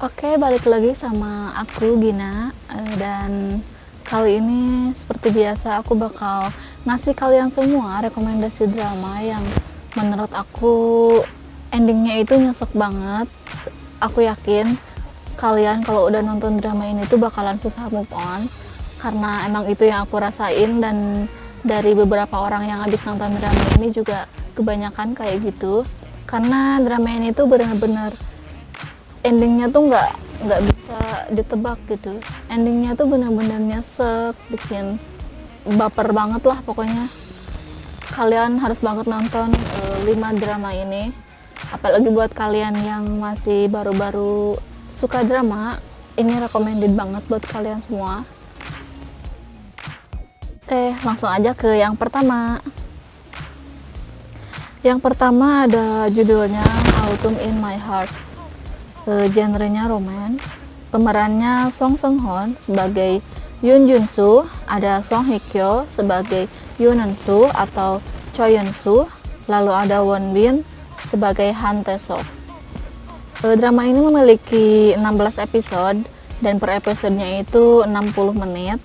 Oke, balik lagi sama aku Gina, dan kali ini seperti biasa aku bakal ngasih kalian semua rekomendasi drama yang menurut aku endingnya itu nyesek banget. Aku yakin kalian kalau udah nonton drama ini tuh bakalan susah move on, karena emang itu yang aku rasain, dan dari beberapa orang yang habis nonton drama ini juga kebanyakan kayak gitu. Karena drama ini tuh benar-benar endingnya tuh nggak bisa ditebak gitu. Endingnya tuh benar-benar nyesek, bikin baper banget lah pokoknya. Kalian harus banget nonton 5 drama ini, apalagi buat kalian yang masih baru-baru suka drama, ini recommended banget buat kalian semua. Oke, langsung aja ke yang pertama. Yang pertama ada judulnya Autumn in My Heart. Genrenya romance. Pemerannya Song Seung Hoon sebagai Yoon Jun Soo, ada Song Hye Kyo sebagai Yoon Eun Soo atau Choi Eun Soo, lalu ada Won Bin sebagai Han Tae Sok. Drama ini memiliki 16 episode dan per episodenya itu 60 menit.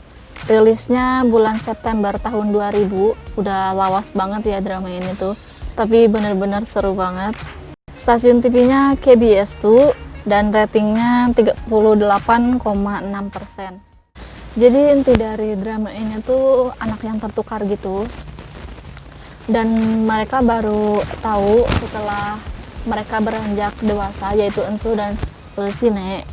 Rilisnya bulan September tahun 2000. Udah lawas banget ya drama ini tuh, tapi bener-bener seru banget. Stasiun TV-nya KBS 2 dan ratingnya 38,6%. Jadi inti dari drama ini tuh anak yang tertukar gitu, dan mereka baru tahu setelah mereka beranjak dewasa, yaitu Eun-soo dan Sine.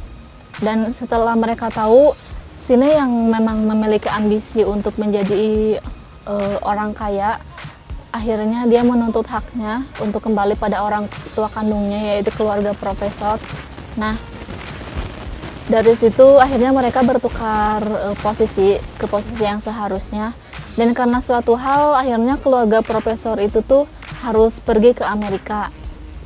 Dan setelah mereka tahu Sine yang memang memiliki ambisi untuk menjadi orang kaya, akhirnya dia menuntut haknya untuk kembali pada orang tua kandungnya, yaitu keluarga profesor. Nah, dari situ akhirnya mereka bertukar posisi ke posisi yang seharusnya, dan karena suatu hal akhirnya keluarga profesor itu tuh harus pergi ke Amerika,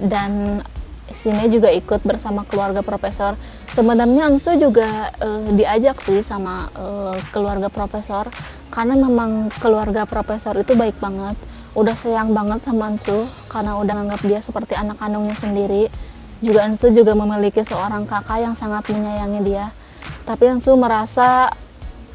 dan Sine juga ikut bersama keluarga profesor. Sebenarnya Eun-soo juga diajak sih sama keluarga profesor, karena memang keluarga profesor itu baik banget, udah sayang banget sama Eun-soo karena udah nganggap dia seperti anak kandungnya sendiri. Juga Eun-soo juga memiliki seorang kakak yang sangat menyayangi dia, tapi Eun-soo merasa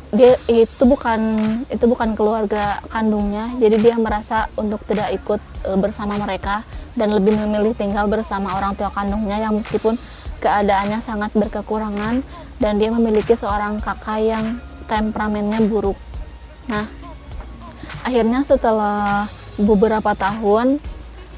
dia itu bukan keluarga kandungnya, jadi dia merasa untuk tidak ikut bersama mereka dan lebih memilih tinggal bersama orang tua kandungnya yang meskipun keadaannya sangat berkekurangan, dan dia memiliki seorang kakak yang temperamennya buruk. Nah, akhirnya setelah beberapa tahun,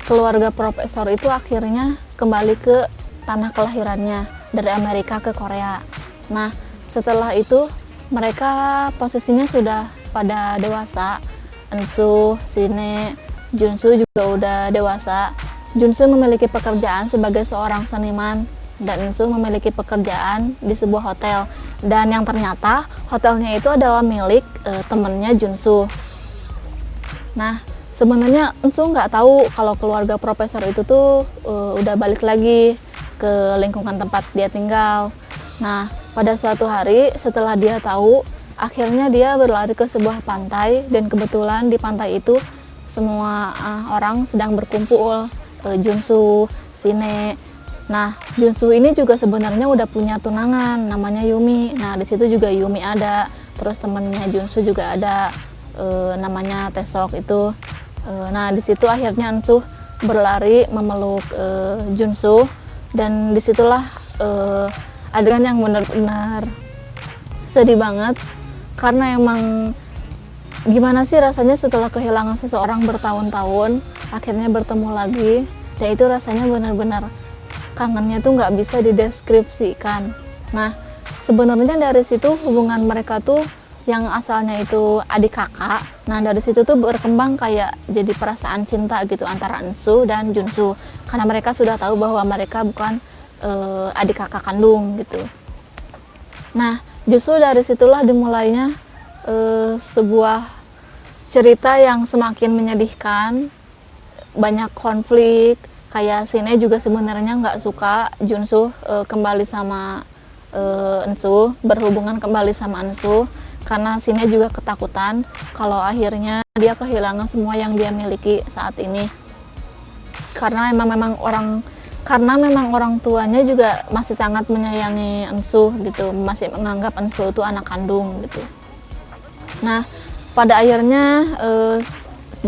keluarga profesor itu akhirnya kembali ke tanah kelahirannya, dari Amerika ke Korea. Nah, setelah itu mereka posisinya sudah pada dewasa. Eun-soo, Sine, Jun-soo juga udah dewasa. Jun-soo memiliki pekerjaan sebagai seorang seniman, dan Eun-soo memiliki pekerjaan di sebuah hotel. Dan yang ternyata hotelnya itu adalah milik temennya Jun-soo. Nah, sebenarnya Eun-soo nggak tahu kalau keluarga profesor itu tuh udah balik lagi ke lingkungan tempat dia tinggal. Nah, pada suatu hari setelah dia tahu, akhirnya dia berlari ke sebuah pantai, dan kebetulan di pantai itu semua orang sedang berkumpul. Jun-soo, Sine. Nah, Jun-soo ini juga sebenarnya udah punya tunangan namanya Yumi. Nah, di situ juga Yumi ada. Terus temennya Jun-soo juga ada, namanya Tae Sok itu. Nah, di situ akhirnya Eun-soo berlari memeluk Jun-soo, dan disitulah adegan yang benar-benar sedih banget, karena emang gimana sih rasanya setelah kehilangan seseorang bertahun-tahun akhirnya bertemu lagi, dan itu rasanya benar-benar kangennya tuh nggak bisa dideskripsikan. Nah, sebenarnya dari situ hubungan mereka tuh yang asalnya itu adik kakak, nah dari situ tuh berkembang kayak jadi perasaan cinta gitu antara Eun-soo dan Jun-soo, karena mereka sudah tahu bahwa mereka bukan adik kakak kandung gitu. Nah, justru dari situlah dimulainya sebuah cerita yang semakin menyedihkan, banyak konflik. Kayak Sine juga sebenarnya nggak suka Jun-soo kembali sama Eun-soo, berhubungan kembali sama Eun-soo, karena Sine juga ketakutan kalau akhirnya dia kehilangan semua yang dia miliki saat ini. Karena memang orang karena memang orang tuanya juga masih sangat menyayangi Ensu gitu, masih menganggap Ensu itu anak kandung gitu. Nah, pada akhirnya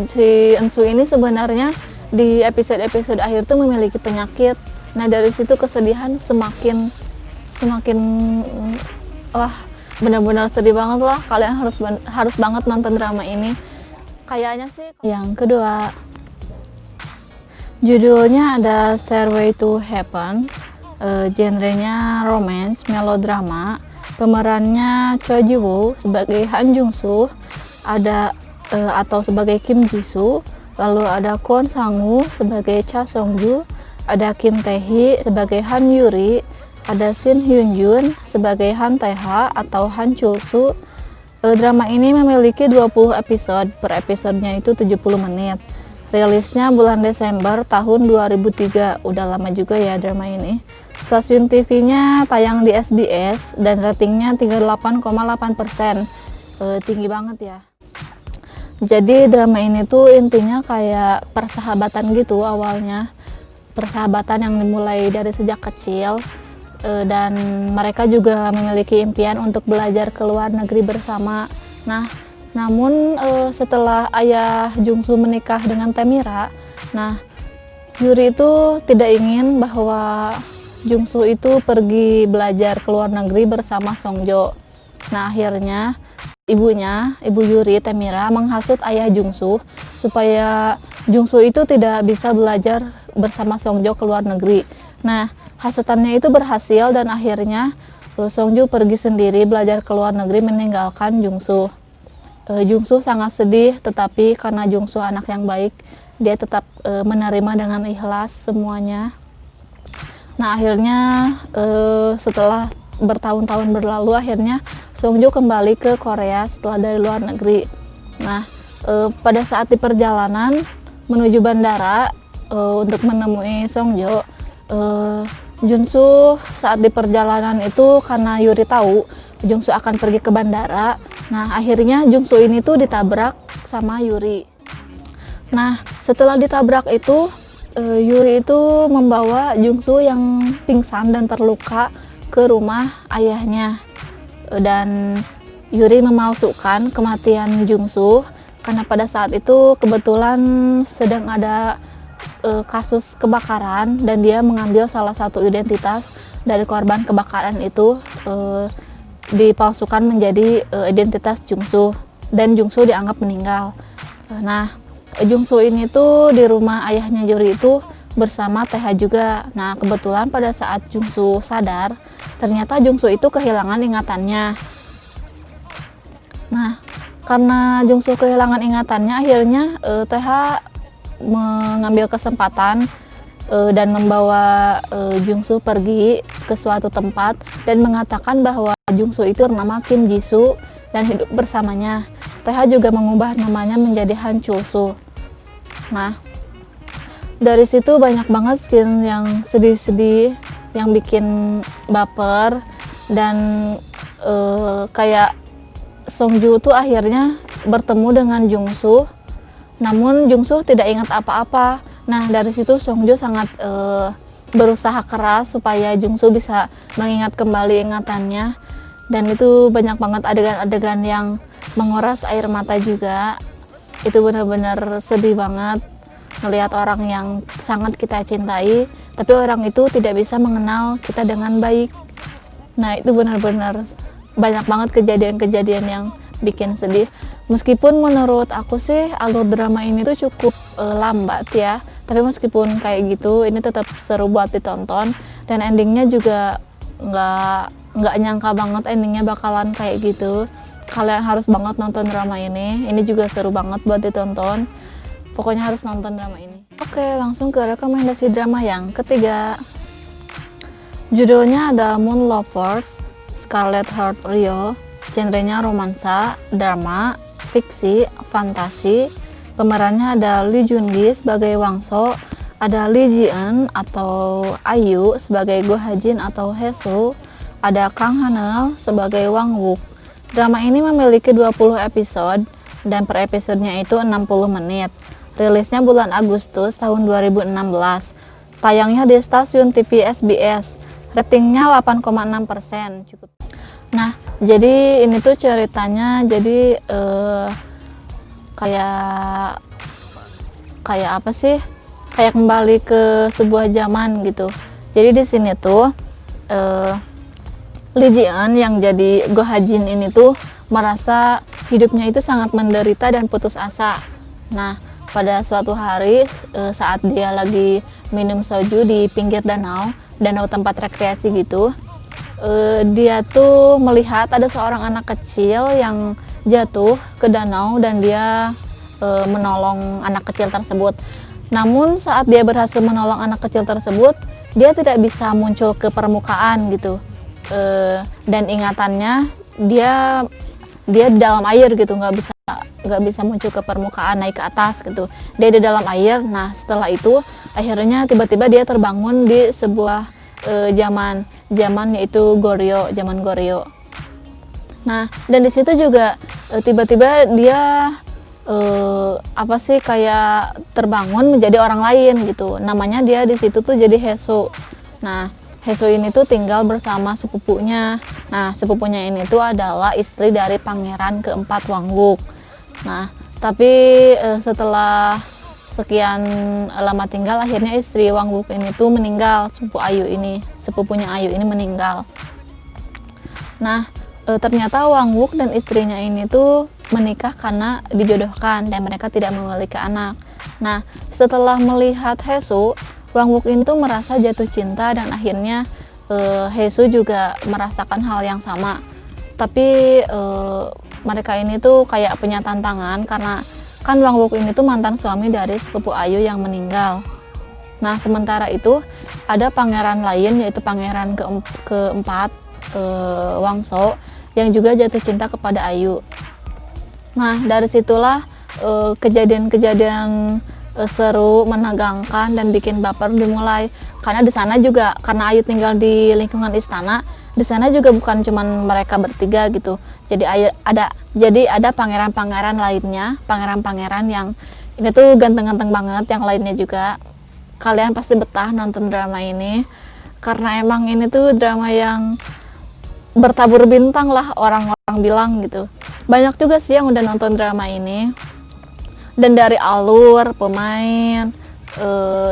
si Ensu ini sebenarnya di episode-episode akhir tuh memiliki penyakit. Nah, dari situ kesedihan semakin wah, benar-benar sedih banget lah. Kalian harus banget nonton drama ini. Kayaknya sih yang kedua, judulnya ada Stairway to Heaven, genrenya romance, melodrama, pemerannya Choi Ji Woo sebagai Han Jung Soo, ada atau sebagai Kim Ji Soo, lalu ada Kwon Sang Woo sebagai Cha Song Ju, ada Kim Tae Hee sebagai Han Yuri, ada Shin Hyun Jun sebagai Han Tae Ha atau Han Chul Soo. Drama ini memiliki 20 episode, per episodenya itu 70 menit. Rilisnya bulan Desember tahun 2003, udah lama juga ya drama ini. Stasiun TV-nya tayang di SBS dan ratingnya 38,8%, tinggi banget ya. Jadi drama ini tuh intinya kayak persahabatan gitu awalnya. Persahabatan yang dimulai dari sejak kecil, dan mereka juga memiliki impian untuk belajar ke luar negeri bersama. Nah, namun setelah ayah Jungsu menikah dengan Temira, nah Yuri itu tidak ingin bahwa Jungsu itu pergi belajar ke luar negeri bersama Songjo. Nah, akhirnya ibu Yuri, Temira, menghasut ayah Jungsu supaya Jungsu itu tidak bisa belajar bersama Songjo ke luar negeri. Nah, hasutannya itu berhasil dan akhirnya Songju pergi sendiri belajar ke luar negeri meninggalkan Jungsu. Jungsu sangat sedih, tetapi karena Jungsu anak yang baik, dia tetap menerima dengan ikhlas semuanya. Nah, akhirnya setelah bertahun-tahun berlalu, akhirnya Songju kembali ke Korea setelah dari luar negeri. Nah, pada saat di perjalanan menuju bandara untuk menemui Songjo, Junsu saat di perjalanan itu, karena Yuri tahu Jungsu akan pergi ke bandara, nah akhirnya Jungsu ini tuh ditabrak sama Yuri. Nah, setelah ditabrak itu, Yuri itu membawa Jungsu yang pingsan dan terluka ke rumah ayahnya, dan Yuri memalsukan kematian Jungsu karena pada saat itu kebetulan sedang ada kasus kebakaran dan dia mengambil salah satu identitas dari korban kebakaran itu, dipalsukan menjadi identitas Jungsu, dan Jungsu dianggap meninggal. Nah, Jungsu ini tuh di rumah ayahnya Yuri itu bersama Taeha juga. Nah, kebetulan pada saat Jungsu sadar, ternyata Jungsu itu kehilangan ingatannya. Nah, karena Jungsu kehilangan ingatannya, akhirnya Taeha mengambil kesempatan dan membawa Jungsu pergi ke suatu tempat dan mengatakan bahwa Jungsu itu bernama Kim Ji Soo dan hidup bersamanya. Taeha juga mengubah namanya menjadi Han Chul Soo. Nah, dari situ banyak banget scene yang sedih-sedih, yang bikin baper, dan kayak Songju tuh akhirnya bertemu dengan Jungsu. Namun Jungsu tidak ingat apa-apa. Nah, dari situ Songju sangat berusaha keras supaya Jungsu bisa mengingat kembali ingatannya. Dan itu banyak banget adegan-adegan yang menguras air mata juga. Itu benar-benar sedih banget ngelihat orang yang sangat kita cintai, tapi orang itu tidak bisa mengenal kita dengan baik. Nah, itu benar-benar banyak banget kejadian-kejadian yang bikin sedih. Meskipun menurut aku sih alur drama ini tuh cukup lambat ya, tapi meskipun kayak gitu ini tetap seru buat ditonton, dan endingnya juga nggak nyangka banget endingnya bakalan kayak gitu. Kalian harus banget nonton drama ini juga seru banget buat ditonton. Pokoknya harus nonton drama ini. Oke, langsung ke rekomendasi drama yang ketiga. Judulnya ada Moon Lovers, Scarlet Heart Rio, genrenya romansa, drama, fiksi, fantasi. Pemerannya ada Lee Jun Gi sebagai Wang So, ada Lee Ji Eun atau Ayu sebagai Go Ha Jin atau Hesu, ada Kang Han sebagai Wang Wook. Drama ini memiliki 20 episode dan per episodenya itu 60 menit. Rilisnya bulan Agustus tahun 2016. Tayangnya di stasiun TV SBS. Ratingnya 8,6%, cukup. Nah, jadi ini tuh ceritanya jadi kayak apa sih? Kayak kembali ke sebuah zaman gitu. Jadi di sini tuh Lee Ji-eun yang jadi Go Ha-jin ini tuh merasa hidupnya itu sangat menderita dan putus asa. Nah, pada suatu hari saat dia lagi minum soju di pinggir danau tempat rekreasi gitu, dia tuh melihat ada seorang anak kecil yang jatuh ke danau dan dia menolong anak kecil tersebut. Namun saat dia berhasil menolong anak kecil tersebut, dia tidak bisa muncul ke permukaan gitu. Dan ingatannya dia di dalam air gitu, nggak bisa muncul ke permukaan, naik ke atas gitu. Dia di dalam air. Nah, setelah itu akhirnya tiba-tiba dia terbangun di sebuah zaman yaitu zaman Goryeo. Nah, dan di situ juga tiba-tiba dia kayak terbangun menjadi orang lain gitu. Namanya dia di situ tuh jadi Heso. Nah, Heso ini tuh tinggal bersama sepupunya. Nah, sepupunya ini tuh adalah istri dari pangeran keempat Wangwook. Nah, tapi setelah sekian lama tinggal, akhirnya istri Wangwook ini tuh meninggal. Sepupunya Ayu ini meninggal. Nah, ternyata Wangwook dan istrinya ini tuh menikah karena dijodohkan dan mereka tidak memiliki anak. Nah, setelah melihat Heso, Wangwook itu merasa jatuh cinta dan akhirnya Heso juga merasakan hal yang sama. Tapi mereka ini tuh kayak punya tantangan karena kan Wangwook ini tuh mantan suami dari sepupu Ayu yang meninggal. Nah, sementara itu ada pangeran lain yaitu pangeran keempat Wangso yang juga jatuh cinta kepada Ayu. Nah, dari situlah kejadian-kejadian seru, menegangkan dan bikin baper dimulai. Karena di sana juga karena Ayu tinggal di lingkungan istana, di sana juga bukan cuman mereka bertiga gitu. Jadi ada pangeran-pangeran lainnya, pangeran-pangeran yang ini tuh ganteng-ganteng banget, yang lainnya juga. Kalian pasti betah nonton drama ini karena emang ini tuh drama yang bertabur bintang lah, orang-orang bilang gitu. Banyak juga sih yang udah nonton drama ini. Dan dari alur, pemain,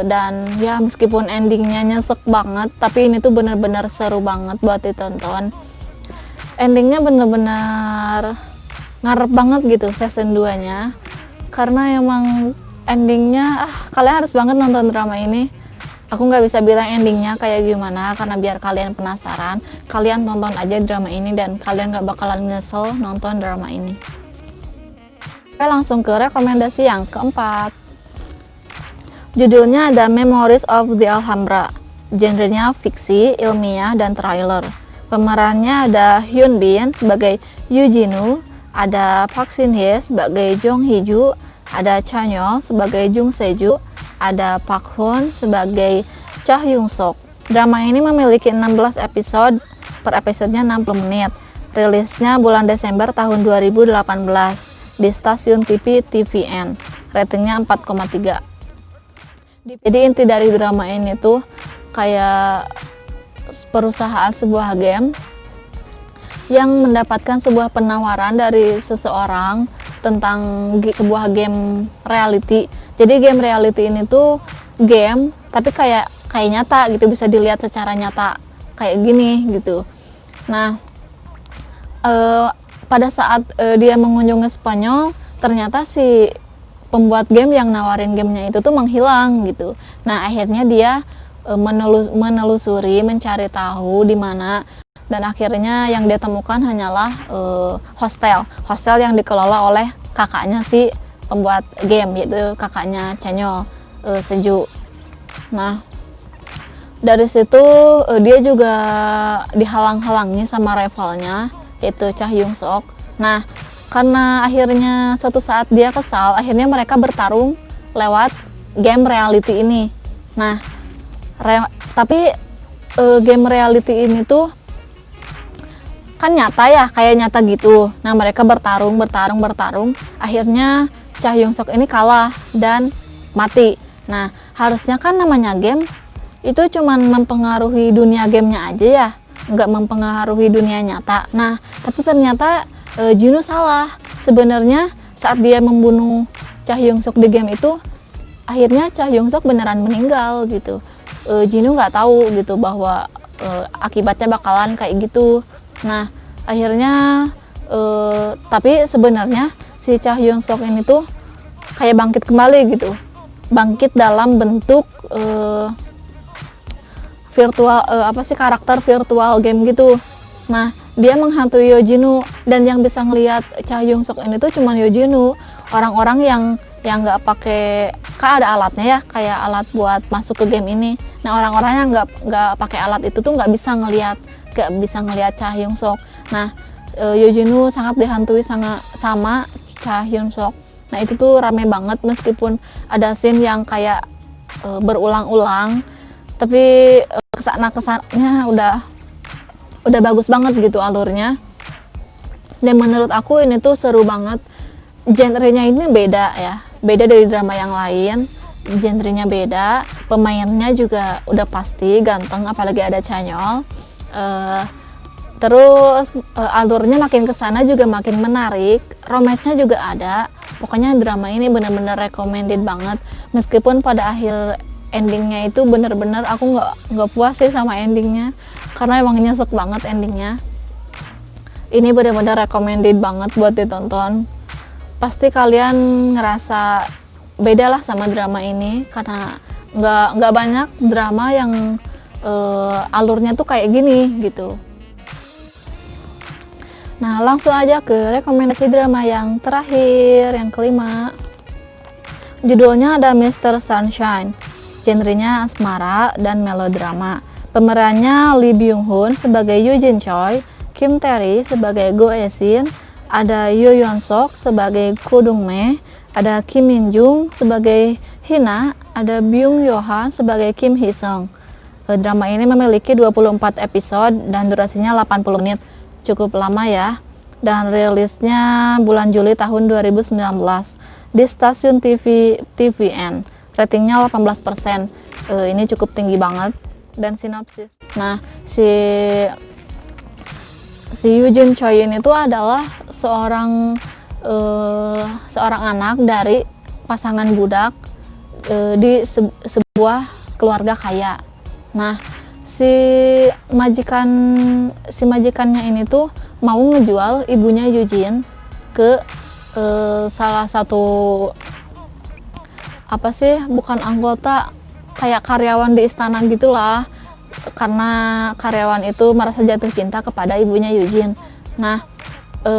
dan ya meskipun endingnya nyesek banget, tapi ini tuh bener-bener seru banget buat ditonton. Endingnya bener-bener ngarep banget gitu season 2-nya. Karena emang endingnya, kalian harus banget nonton drama ini. Aku nggak bisa bilang endingnya kayak gimana, karena biar kalian penasaran, kalian tonton aja drama ini dan kalian nggak bakalan nyesel nonton drama ini. Oke, langsung ke rekomendasi yang keempat. Judulnya ada Memories of the Alhambra. Genrenya fiksi, ilmiah, dan trailer. Pemerannya ada Hyun Bin sebagai Yoo Jin-woo, ada Park Shin-hye sebagai Jong Hee-ju, ada Cha Nyo sebagai Jung Se-ju, ada Park Hoon sebagai Cha Hyung-sok. Drama ini memiliki 16 episode, per episodenya 60 menit. Rilisnya bulan Desember tahun 2018 di stasiun TV TVN. Ratingnya 4,3. Jadi inti dari drama ini tuh kayak perusahaan sebuah game yang mendapatkan sebuah penawaran dari seseorang tentang sebuah game reality. Jadi game reality ini tuh game tapi kayak nyata gitu, bisa dilihat secara nyata kayak gini gitu. Nah, pada saat dia mengunjungi Spanyol, ternyata si pembuat game yang nawarin gamenya itu tuh menghilang gitu. Nah, akhirnya dia menelusuri, mencari tahu di mana, dan akhirnya yang dia temukan hanyalah hostel yang dikelola oleh kakaknya si pembuat game, yaitu kakaknya Cha Nyo, Se-ju. Nah, dari situ dia juga dihalang-halangi sama rivalnya, yaitu Cha Hyung-sok. Nah, karena akhirnya suatu saat dia kesal, akhirnya mereka bertarung lewat game reality ini. Nah, tapi game reality ini tuh kan nyata ya, kayak nyata gitu. Nah, mereka bertarung. Akhirnya Cha Hyung-sok ini kalah dan mati. Nah, harusnya kan namanya game itu cuman mempengaruhi dunia gamenya aja ya, nggak mempengaruhi dunia nyata. Nah, tapi ternyata Jinu salah. Sebenarnya saat dia membunuh Cha Hyung-suk di game itu, akhirnya Cha Hyung-suk beneran meninggal gitu. Jinu nggak tahu gitu bahwa akibatnya bakalan kayak gitu. Nah, akhirnya tapi sebenarnya si Cha Hyung-suk ini tuh kayak bangkit kembali gitu. Bangkit dalam bentuk virtual karakter virtual game gitu. Nah, dia menghantui Yojinu, dan yang bisa ngelihat Cha Hyung-suk ini tuh cuma Yojinu. Orang-orang yang nggak pakai, kan ada alatnya ya, kayak alat buat masuk ke game ini. Nah, orang-orang yang nggak pakai alat itu tuh nggak bisa ngelihat Cha Hyung-suk. Nah, Yojinu sangat dihantui sama Cha Hyun-suk. Nah, itu tuh rame banget meskipun ada scene yang kayak berulang-ulang, tapi kesannya udah bagus banget gitu alurnya. Dan menurut aku ini tuh seru banget. Genrenya ini beda ya, beda dari drama yang lain. Genrenya beda, pemainnya juga udah pasti ganteng, apalagi ada Chanyol. Terus alurnya makin kesana juga makin menarik, romance-nya juga ada. Pokoknya drama ini bener-bener recommended banget. Meskipun pada akhir endingnya itu bener-bener aku nggak puas sih sama endingnya, karena emang nyesek banget endingnya. Ini bener-bener recommended banget buat ditonton. Pasti kalian ngerasa beda lah sama drama ini, karena nggak banyak drama yang alurnya tuh kayak gini gitu. Nah, langsung aja ke rekomendasi drama yang terakhir, yang kelima. Judulnya ada Mr. Sunshine. Genrenya asmara dan melodrama. Pemerannya Lee Byung-hun sebagai Yoo Jin Choi, Kim Tae-ri sebagai Go E-sin, ada Yoo Yeon-sok sebagai Ko Dong-me, ada Kim Min-jung sebagai Hina, ada Byung Yo-han sebagai Kim Hee-sung. Drama ini memiliki 24 episode dan durasinya 80 menit. Cukup lama ya, dan rilisnya bulan Juli tahun 2019 di stasiun TV TVN. Ratingnya 18%. Ini cukup tinggi banget. Dan sinopsis, nah si Yoo Jin Choi ini tuh adalah seorang anak dari pasangan budak di sebuah keluarga kaya. Nah, si majikannya ini tuh mau ngejual ibunya Yujin ke salah satu bukan anggota, kayak karyawan di istana gitulah, karena karyawan itu merasa jatuh cinta kepada ibunya Yujin. Nah,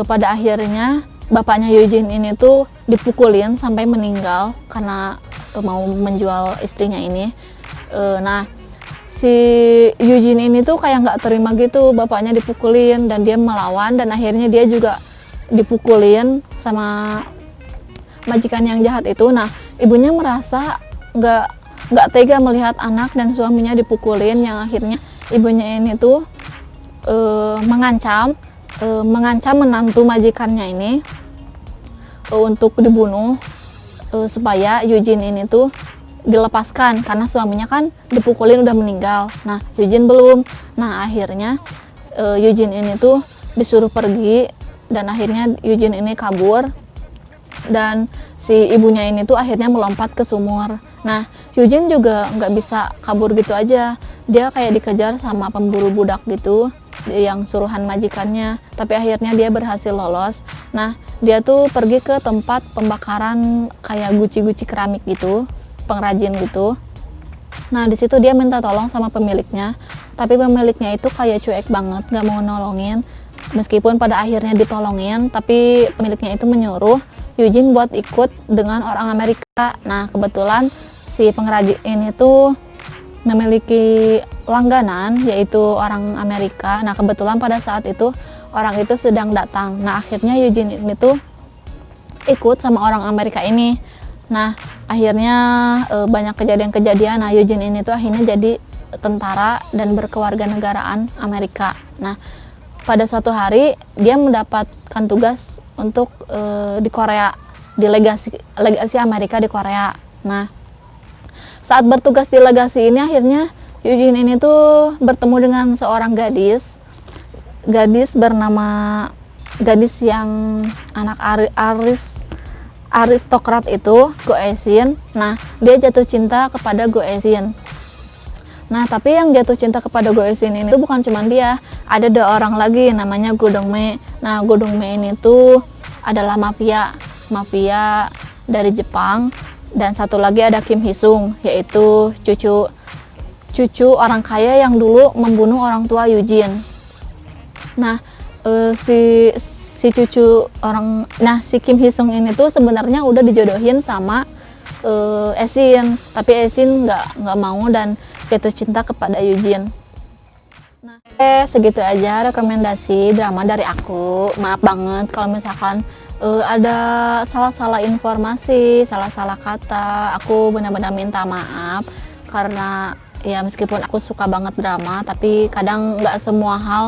pada akhirnya bapaknya Yujin ini tuh dipukulin sampai meninggal karena mau menjual istrinya ini. Nah, si Yujin ini tuh kayak nggak terima gitu bapaknya dipukulin, dan dia melawan, dan akhirnya dia juga dipukulin sama majikan yang jahat itu. Nah, ibunya merasa nggak tega melihat anak dan suaminya dipukulin, yang akhirnya ibunya ini tuh mengancam menantu majikannya ini untuk dibunuh supaya Yujin ini tuh dilepaskan, karena suaminya kan dipukulin udah meninggal. Nah, Yujin belum. Nah, akhirnya Yujin ini tuh disuruh pergi, dan akhirnya Yujin ini kabur, dan si ibunya ini tuh akhirnya melompat ke sumur. Nah, Yujin juga nggak bisa kabur gitu aja. Dia kayak dikejar sama pemburu budak gitu, yang suruhan majikannya, tapi akhirnya dia berhasil lolos. Nah, dia tuh pergi ke tempat pembakaran kayak guci-guci keramik gitu, pengrajin gitu. Nah, di situ dia minta tolong sama pemiliknya, tapi pemiliknya itu kayak cuek banget, nggak mau nolongin. Meskipun pada akhirnya ditolongin, tapi pemiliknya itu menyuruh Yujin buat ikut dengan orang Amerika. Nah, kebetulan si pengrajin ini tuh memiliki langganan, yaitu orang Amerika. Nah, kebetulan pada saat itu orang itu sedang datang. Nah, akhirnya Yujin ini tuh ikut sama orang Amerika ini. Nah, akhirnya banyak kejadian-kejadian. Nah, Yujin ini tuh akhirnya jadi tentara dan berkewarganegaraan Amerika. Nah, pada suatu hari dia mendapatkan tugas untuk di Korea, di legasi Amerika di Korea. Nah, saat bertugas di legasi ini akhirnya Yujin ini tuh bertemu dengan seorang gadis bernama gadis yang anak aristokrat itu, Go Esin. Nah, dia jatuh cinta kepada Go Esin. Nah, tapi yang jatuh cinta kepada Go Esin ini tuh bukan cuma dia, ada 2 orang lagi namanya Go Dongme. Nah, Go Dongme ini tuh adalah mafia dari Jepang, dan satu lagi ada Kim Hisung, yaitu cucu orang kaya yang dulu membunuh orang tua Yujin. Nah, si Kim Hisung ini tuh sebenarnya udah dijodohin sama Esin, tapi Esin nggak mau dan jatuh cinta kepada Yujin. Nah, segitu aja rekomendasi drama dari aku. Maaf banget kalau misalkan ada salah-salah informasi, salah-salah kata. Aku benar-benar minta maaf karena ya meskipun aku suka banget drama, tapi kadang nggak semua hal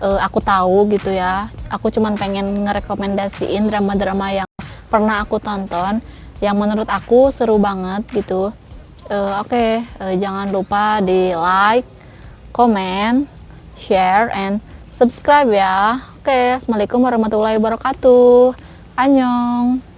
aku tahu gitu ya. Aku cuman pengen ngerekomendasiin drama-drama yang pernah aku tonton, yang menurut aku seru banget gitu. Oke, jangan lupa di like, comment, share, and subscribe ya. Oke, assalamualaikum warahmatullahi wabarakatuh. Annyeong.